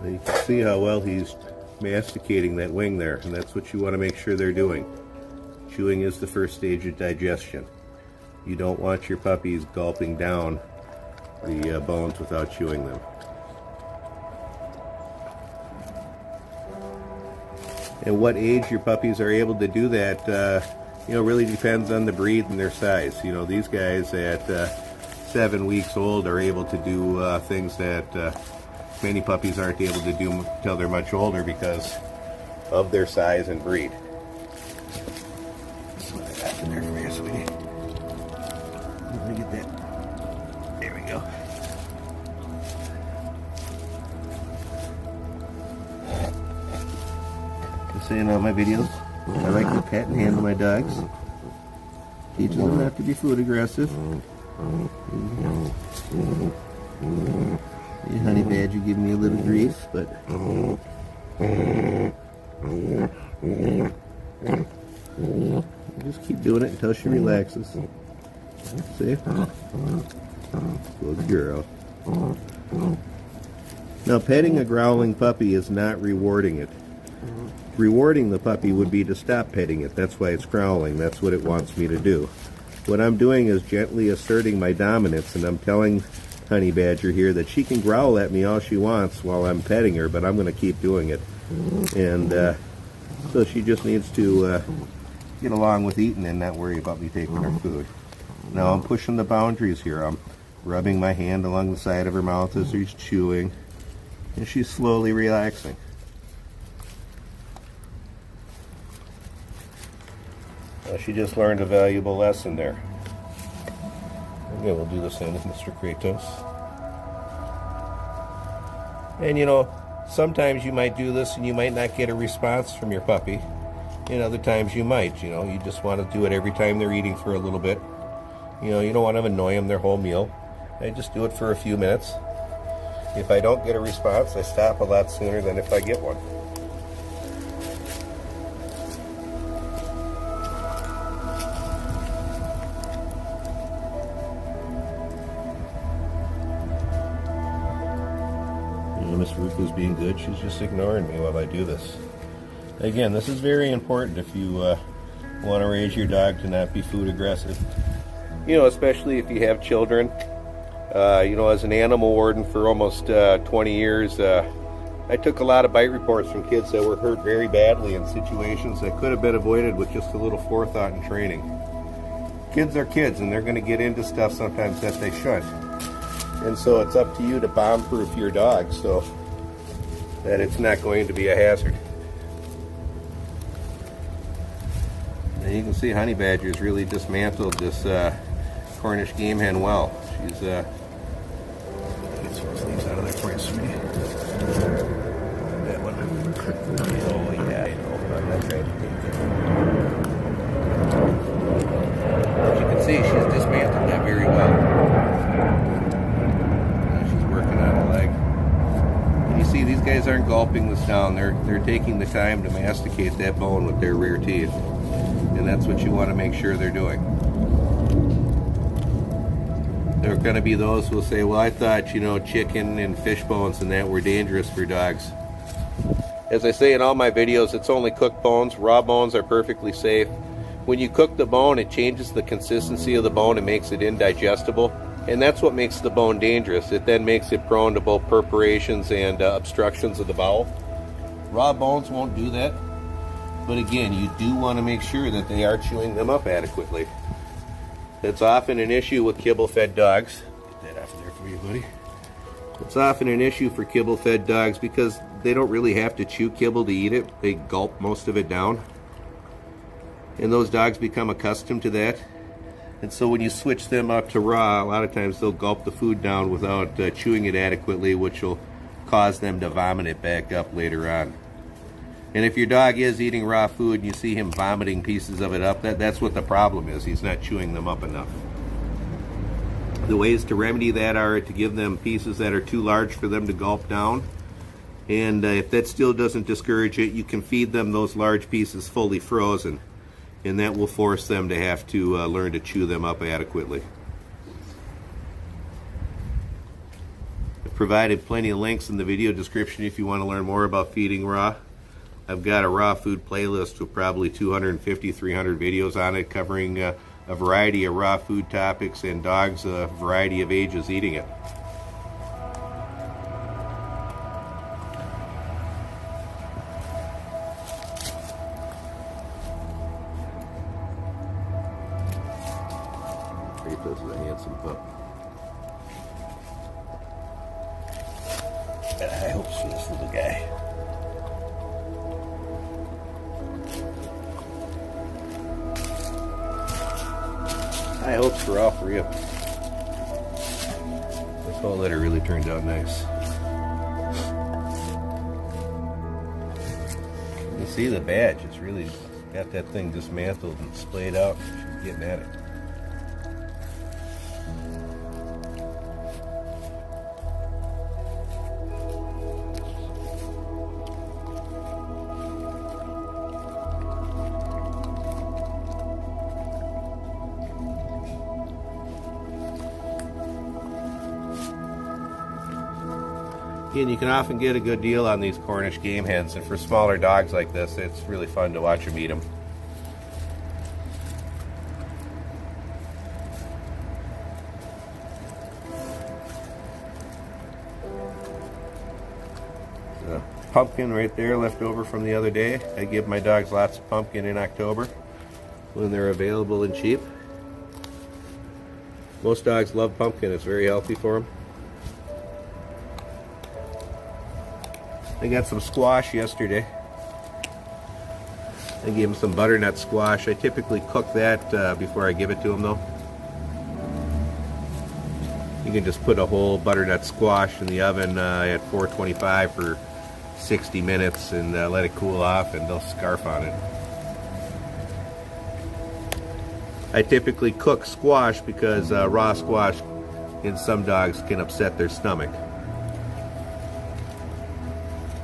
And you can see how well he's masticating that wing there, and that's what you want to make sure they're doing. Chewing is the first stage of digestion. You don't want your puppies gulping down the bones without chewing them. And what age your puppies are able to do that, really depends on the breed and their size. These guys at 7 weeks old are able to do things that many puppies aren't able to do until they're much older because of their size and breed. That's what I got in there for you, sweetie. Let me get that. There we go. Just saying on my videos, I like to pet and handle my dogs. Teaches them not to be food aggressive. Hey, honey badger, give me a little grief, but just keep doing it until she relaxes. See? Good girl. Now, petting a growling puppy is not rewarding it. Rewarding the puppy would be to stop petting it. That's why it's growling. That's what it wants me to do. What I'm doing is gently asserting my dominance, and I'm telling Honey Badger here that she can growl at me all she wants while I'm petting her, but I'm going to keep doing it. And so she just needs to get along with eating and not worry about me taking her food. Now I'm pushing the boundaries here. I'm rubbing my hand along the side of her mouth as she's chewing, and she's slowly relaxing. She just learned a valuable lesson there. Okay, we'll do the same with Mr. Kratos. And sometimes you might do this and you might not get a response from your puppy. And other times you might, you just want to do it every time they're eating for a little bit. You don't want to annoy them their whole meal. I just do it for a few minutes. If I don't get a response, I stop a lot sooner than if I get one. Miss Ruku's being good. She's just ignoring me while I do this. Again, this is very important if you want to raise your dog to not be food aggressive. Especially if you have children. As an animal warden for almost 20 years, I took a lot of bite reports from kids that were hurt very badly in situations that could have been avoided with just a little forethought and training. Kids are kids, and they're going to get into stuff sometimes that they shouldn't. And so it's up to you to bomb-proof your dog so that it's not going to be a hazard. And you can see Honey Badger's really dismantled this Cornish game hen well. She's get some of those leaves out of there for you, sweetie. That one. Oh yeah, I know. I'm not trying to take it. As you can see, she's dismantled that very well. See, these guys aren't gulping this down. They're taking the time to masticate that bone with their rear teeth. And that's what you want to make sure they're doing. There are going to be those who will say, well, I thought, chicken and fish bones and that were dangerous for dogs. As I say in all my videos, it's only cooked bones. Raw bones are perfectly safe. When you cook the bone, it changes the consistency of the bone and makes it indigestible. And that's what makes the bone dangerous. It then makes it prone to both perforations and obstructions of the bowel. Raw bones won't do that. But again, you do want to make sure that they are chewing them up adequately. It's often an issue with kibble-fed dogs. Get that off of there for you, buddy. It's often an issue for kibble-fed dogs because they don't really have to chew kibble to eat it. They gulp most of it down. And those dogs become accustomed to that. And so when you switch them up to raw, a lot of times they'll gulp the food down without chewing it adequately, which will cause them to vomit it back up later on. And if your dog is eating raw food and you see him vomiting pieces of it up, that's what the problem is. He's not chewing them up enough. The ways to remedy that are to give them pieces that are too large for them to gulp down. And if that still doesn't discourage it, you can feed them those large pieces fully frozen. And that will force them to have to learn to chew them up adequately. provided plenty of links in the video description if you want to learn more about feeding raw. I've got a raw food playlist with probably 250, 300 videos on it covering a variety of raw food topics and dogs a variety of ages eating it. This is a handsome pup. I hope for this little guy. High hopes for all three of them. This whole litter really turned out nice. You see the badge, it's really got that thing dismantled and splayed out. She's getting at it. And you can often get a good deal on these Cornish game hens, and for smaller dogs like this, it's really fun to watch them eat them. Pumpkin right there left over from the other day. I give my dogs lots of pumpkin in October when they're available and cheap. Most dogs love pumpkin, it's very healthy for them. I got some squash yesterday. I gave them some butternut squash. I typically cook that before I give it to them though. You can just put a whole butternut squash in the oven at 425 for 60 minutes and let it cool off and they'll scarf on it. I typically cook squash because raw squash in some dogs can upset their stomach.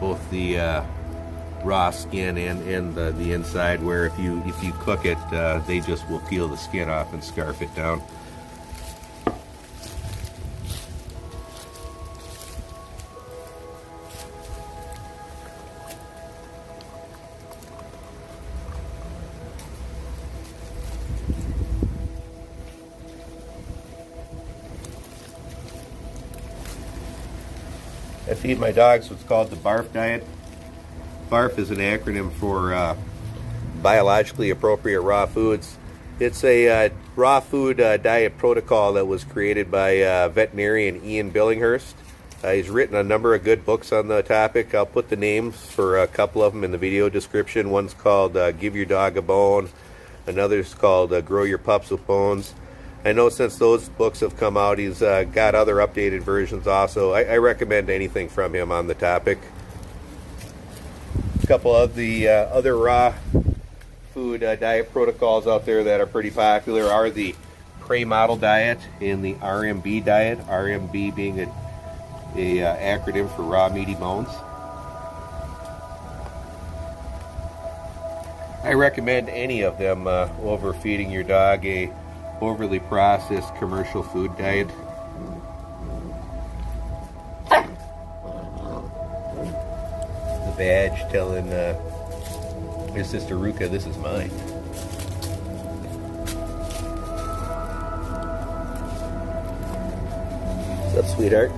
Both the raw skin and the inside, where if you cook it, they just will peel the skin off and scarf it down. I feed my dogs what's called the BARF diet. BARF is an acronym for biologically appropriate raw foods. It's a raw food diet protocol that was created by veterinarian Ian Billinghurst. He's written a number of good books on the topic. I'll put the names for a couple of them in the video description. One's called Give Your Dog a Bone. Another's called Grow Your Pups with Bones. I know since those books have come out, he's got other updated versions also. I recommend anything from him on the topic. A couple of the other raw food diet protocols out there that are pretty popular are the Prey Model Diet and the RMB diet, RMB being a acronym for raw meaty bones. I recommend any of them over feeding your dog a overly processed commercial food diet. The badge telling your sister Ruka, this is mine. What's up, sweetheart?